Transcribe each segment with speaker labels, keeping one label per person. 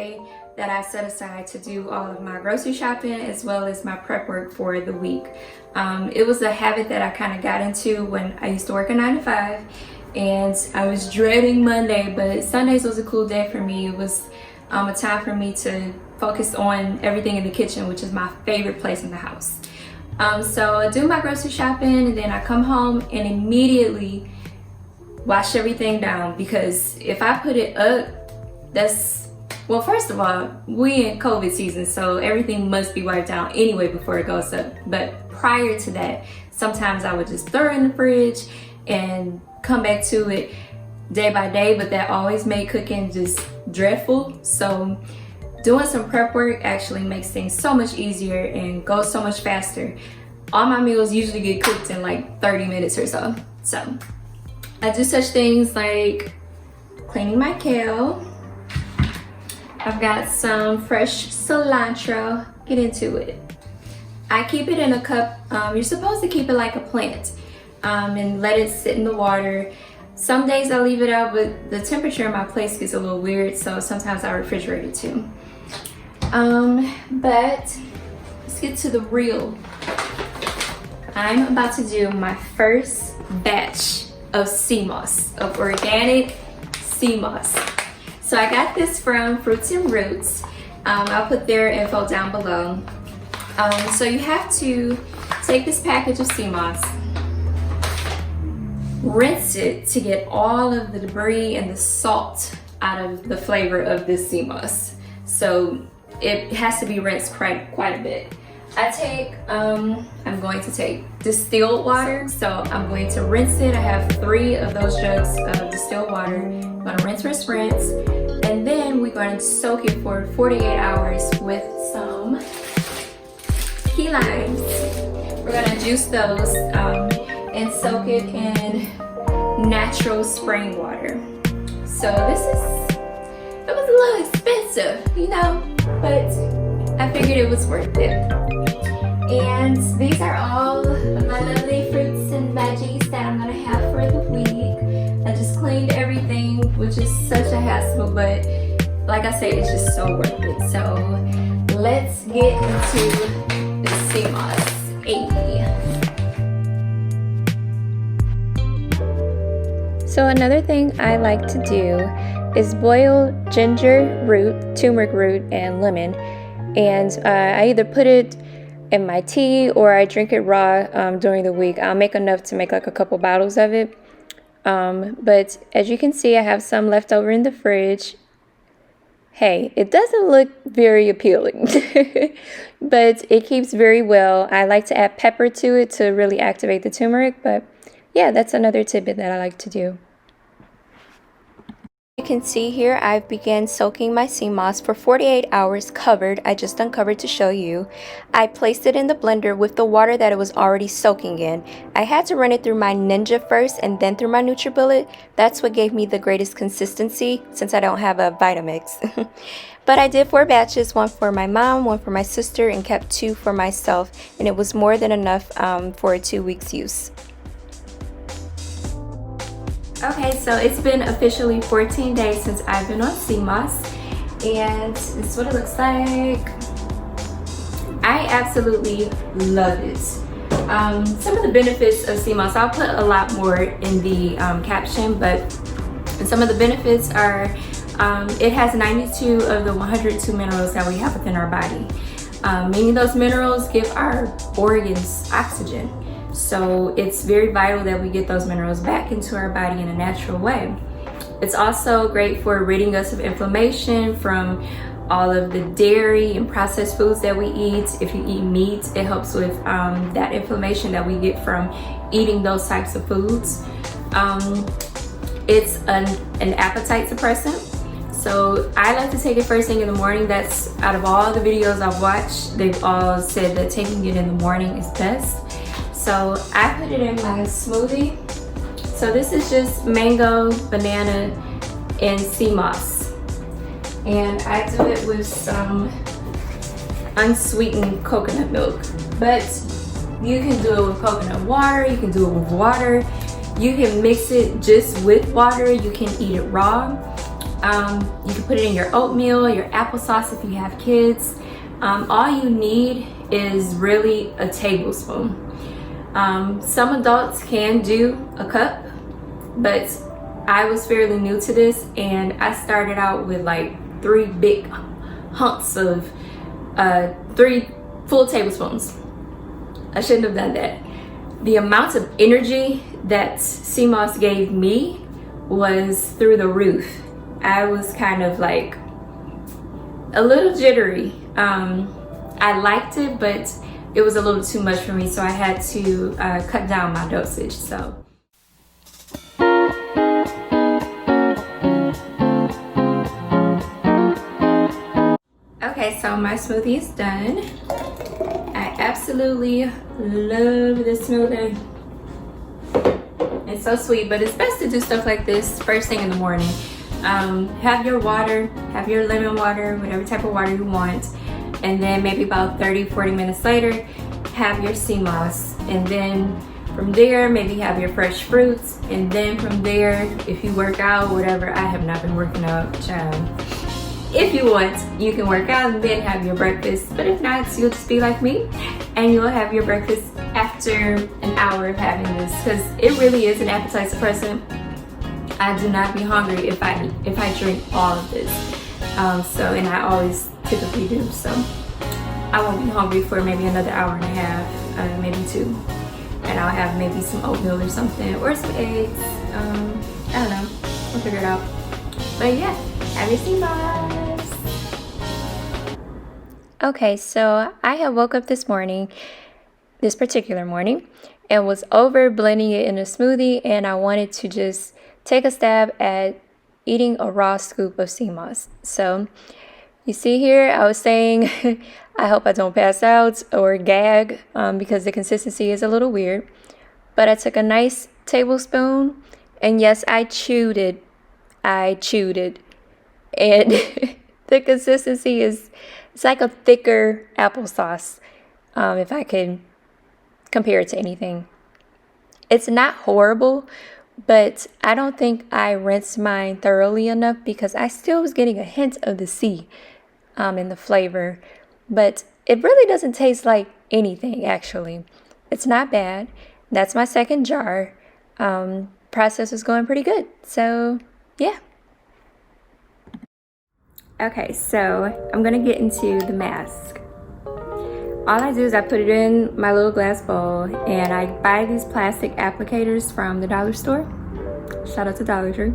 Speaker 1: day that I set aside to do all of my grocery shopping as well as my prep work for the week. It was a habit that I kind of got into when I used to work a 9 to 5, and I was dreading Monday, but Sundays was a cool day for me. It was a time for me to focus on everything in the kitchen, which is my favorite place in the house. So I do my grocery shopping, and then I come home and immediately wash everything down, because if I put it up, well, first of all, we in COVID season, so everything must be wiped down anyway before it goes up. But prior to that, sometimes I would just throw it in the fridge and come back to it day by day, but that always made cooking just dreadful. So doing some prep work actually makes things so much easier and goes so much faster. All my meals usually get cooked in like 30 minutes or so. So I do such things like cleaning my kale. I've got some fresh cilantro. Get into it. I keep it in a cup. You're supposed to keep it like a plant and let it sit in the water. Some days I leave it out, but the temperature in my place gets a little weird, so sometimes I refrigerate it too. But let's get to the real. I'm about to do my first batch of sea moss, of organic sea moss. So I got this from Fruits and Roots. I'll put their info down below. So you have to take this package of sea moss, rinse it to get all of the debris and the salt out of the flavor of this sea moss. So it has to be rinsed quite a bit. I'm going to take distilled water, so I'm going to rinse it. I have 3 of those jugs of distilled water. I'm going to rinse, and then we're going to soak it for 48 hours with some key limes. We're going to juice those and soak it in natural spring water. So it was a little expensive, you know, but I figured it was worth it. And these are all of my lovely fruits and veggies that I'm gonna have for the week. I just cleaned everything, which is such a hassle, but like I say, it's just so worth it. So let's get into the sea moss. So another thing I like to do is boil ginger root, turmeric root, and lemon, and I either put it in my tea or I drink it raw during the week. I'll make enough to make like a couple bottles of it. But as you can see, I have some left over in the fridge. Hey, it doesn't look very appealing, but it keeps very well. I like to add pepper to it to really activate the turmeric, but yeah, that's another tidbit that I like to do. You can see here I've begun soaking my sea moss for 48 hours covered. I just uncovered to show you. I placed it in the blender with the water that it was already soaking in. I had to run it through my Ninja first and then through my NutriBullet. That's what gave me the greatest consistency since I don't have a Vitamix. But I did 4 batches, 1 for my mom, 1 for my sister, and kept 2 for myself, and it was more than enough for 2 weeks use. Okay, so it's been officially 14 days since I've been on sea moss, and this is what it looks like. I absolutely love it. Some of the benefits of sea moss, I'll put a lot more in the caption, but some of the benefits are it has 92 of the 102 minerals that we have within our body, meaning those minerals give our organs oxygen. So it's very vital that we get those minerals back into our body in a natural way. It's also great for ridding us of inflammation from all of the dairy and processed foods that we eat. If you eat meat, it helps with that inflammation that we get from eating those types of foods. It's an appetite suppressant. So I like to take it first thing in the morning. That's out of all the videos I've watched, they've all said that taking it in the morning is best. So I put it in my smoothie. So this is just mango, banana, and sea moss. And I do it with some unsweetened coconut milk. But you can do it with coconut water, you can do it with water. You can mix it just with water, you can eat it raw. You can put it in your oatmeal, your applesauce if you have kids. All you need is really a tablespoon. Some adults can do a cup, but I was fairly new to this and I started out with like 3 big hunks of 3 full tablespoons. I shouldn't have done that. The amount of energy that sea moss gave me was through the roof. I was kind of like a little jittery. I liked it, but it was a little too much for me, so I had to cut down my dosage. So. Okay, so my smoothie is done. I absolutely love this smoothie. It's so sweet, but it's best to do stuff like this first thing in the morning. Have your water, have your lemon water, whatever type of water you want, and then maybe about 30-40 minutes later, have your sea moss, and then from there maybe have your fresh fruits, and then from there, if you work out, whatever. I have not been working out, child. If you want, you can work out and then have your breakfast, but if not, you'll just be like me and you'll have your breakfast after an hour of having this, because it really is an appetite suppressant. I do not be hungry if I drink all of this, and I always typically do, so I won't be hungry for maybe another hour and a half, maybe 2, and I'll have maybe some oatmeal or something, or some eggs. I don't know, we'll figure it out. But yeah, have your sea moss. Okay, so I have woke up this particular morning, and was over blending it in a smoothie, and I wanted to just take a stab at eating a raw scoop of sea moss. So you see here, I was saying I hope I don't pass out or gag because the consistency is a little weird. But I took a nice tablespoon, and yes, I chewed it. And the consistency is, it's like a thicker applesauce, if I could compare it to anything. It's not horrible, but I don't think I rinsed mine thoroughly enough because I still was getting a hint of the sea in the flavor. But it really doesn't taste like anything, actually. It's not bad. That's my second jar. Process is going pretty good. So, yeah. Okay, so I'm gonna get into the mask. All I do is I put it in my little glass bowl, and I buy these plastic applicators from the dollar store. Shout out to Dollar Tree.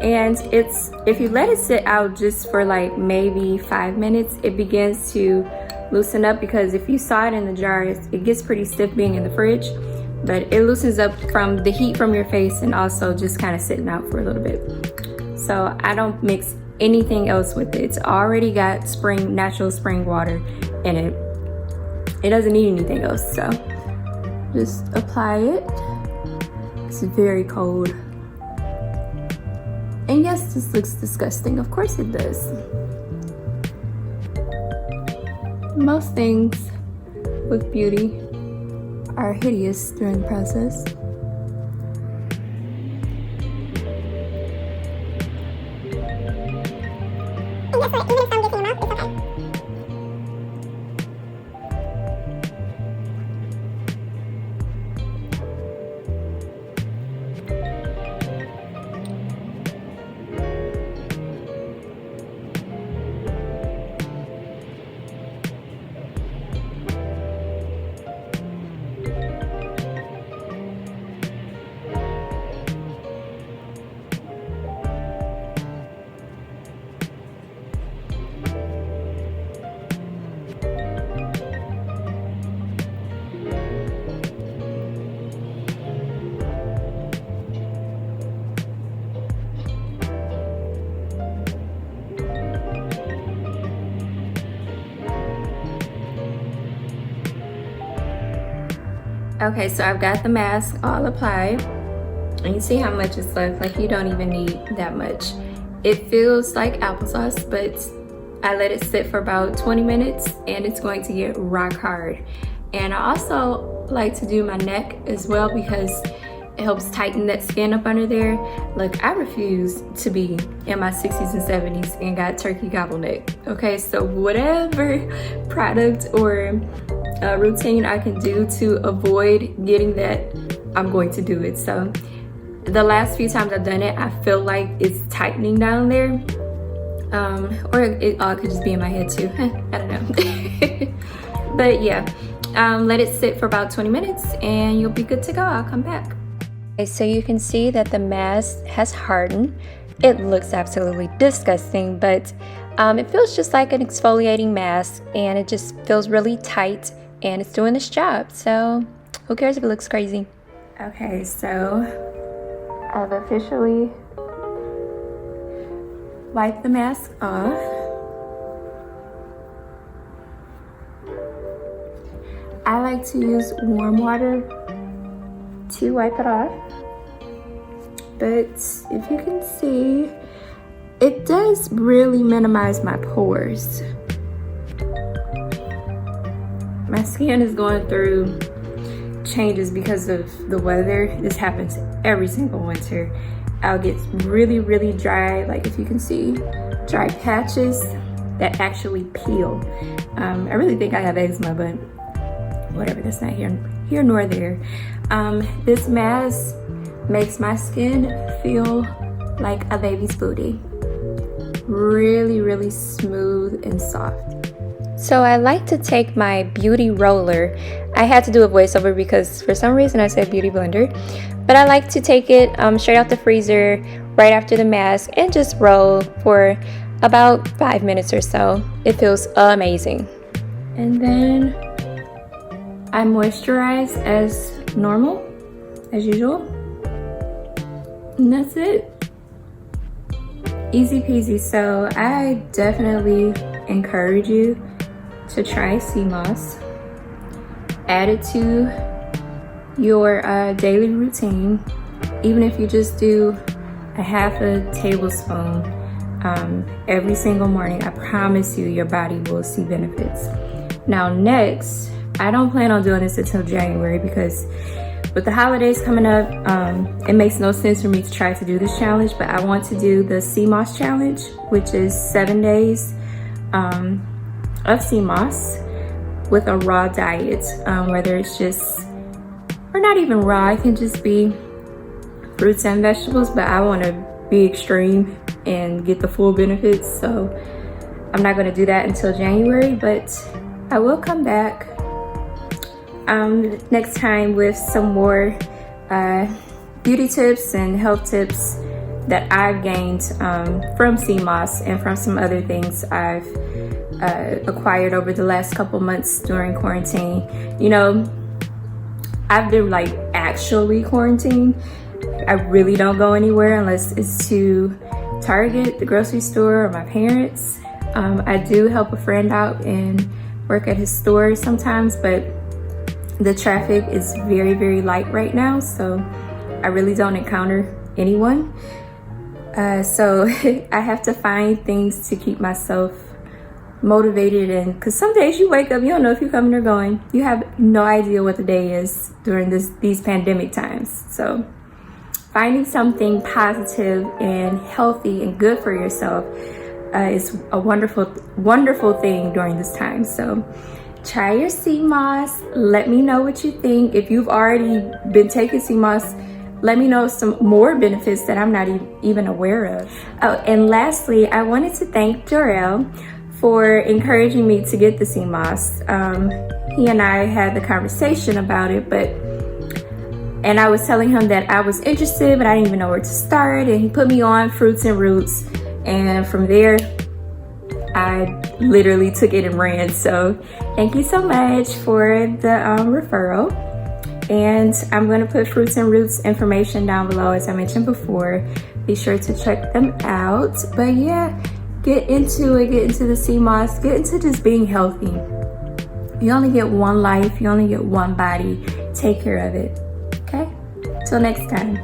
Speaker 1: And it's, if you let it sit out just for like maybe 5 minutes, it begins to loosen up, because if you saw it in the jar, it gets pretty stiff being in the fridge, but it loosens up from the heat from your face and also just kind of sitting out for a little bit. So I don't mix anything else with it. It's already got natural spring water in it. It doesn't need anything else, so just apply it. It's very cold. And yes, this looks disgusting. Of course it does. Most things with beauty are hideous during the process. Okay, so I've got the mask all applied, and you see how much is left. Like, you don't even need that much. It feels like applesauce, but I let it sit for about 20 minutes and it's going to get rock hard. And I also like to do my neck as well, because It helps tighten that skin up under there. Look, I refuse to be in my 60s and 70s and got turkey gobble neck. Okay, so whatever product or routine I can do to avoid getting that, I'm going to do it. So the last few times I've done it, I feel like it's tightening down there. Or it all could just be in my head too. I don't know. But yeah, let it sit for about 20 minutes and you'll be good to go. I'll come back. Okay, so you can see that the mask has hardened. It looks absolutely disgusting, but it feels just like an exfoliating mask, and it just feels really tight and it's doing its job. So who cares if it looks crazy? Okay, so I've officially wiped the mask off. I like to use warm water to wipe it off, but if you can see, it does really minimize my pores. My skin is going through changes because of the weather. This happens every single winter. I'll get really, really dry, like if you can see, dry patches that actually peel. I really think I have eczema, but whatever, that's not here nor there. This mask makes my skin feel like a baby's booty. Really, really smooth and soft. So I like to take my beauty roller. I had to do a voiceover because for some reason I said beauty blender, but I like to take it straight out the freezer right after the mask and just roll for about 5 minutes or so. It feels amazing. And then I moisturize as normal, as usual. And that's it. Easy peasy. So I definitely encourage you to try sea moss. Add it to your daily routine. Even if you just do a half a tablespoon every single morning, I promise you your body will see benefits. Now next, I don't plan on doing this until January because with the holidays coming up, it makes no sense for me to try to do this challenge, but I want to do the sea moss challenge, which is 7 days of sea moss with a raw diet, whether it's just, or not even raw, it can just be fruits and vegetables, but I want to be extreme and get the full benefits, so I'm not going to do that until January, but I will come back next time with some more beauty tips and health tips that I've gained from sea moss and from some other things I've acquired over the last couple months during quarantine. You know, I've been like actually quarantined. I really don't go anywhere unless it's to Target, the grocery store, or my parents. I do help a friend out and work at his store sometimes, but the traffic is very, very light right now, so I really don't encounter anyone. So I have to find things to keep myself motivated, and because some days you wake up, you don't know if you're coming or going. You have no idea what the day is during these pandemic times. So finding something positive and healthy and good for yourself is a wonderful, wonderful thing during this time. So try your sea moss. Let me know what you think. If you've already been taking sea moss, let me know some more benefits that I'm not even aware of. Oh, and lastly, I wanted to thank Jarrell for encouraging me to get the sea moss. He and I had the conversation about it, and I was telling him that I was interested, but I didn't even know where to start, and he put me on fruits and roots, and from there, I literally took it and ran. So thank you so much for the referral. And I'm going to put fruits and roots information down below, as I mentioned before. Be sure to check them out. But yeah, get into it, get into the sea moss, get into just being healthy. You only get one life, you only get one body. Take care of it. Okay? Till next time.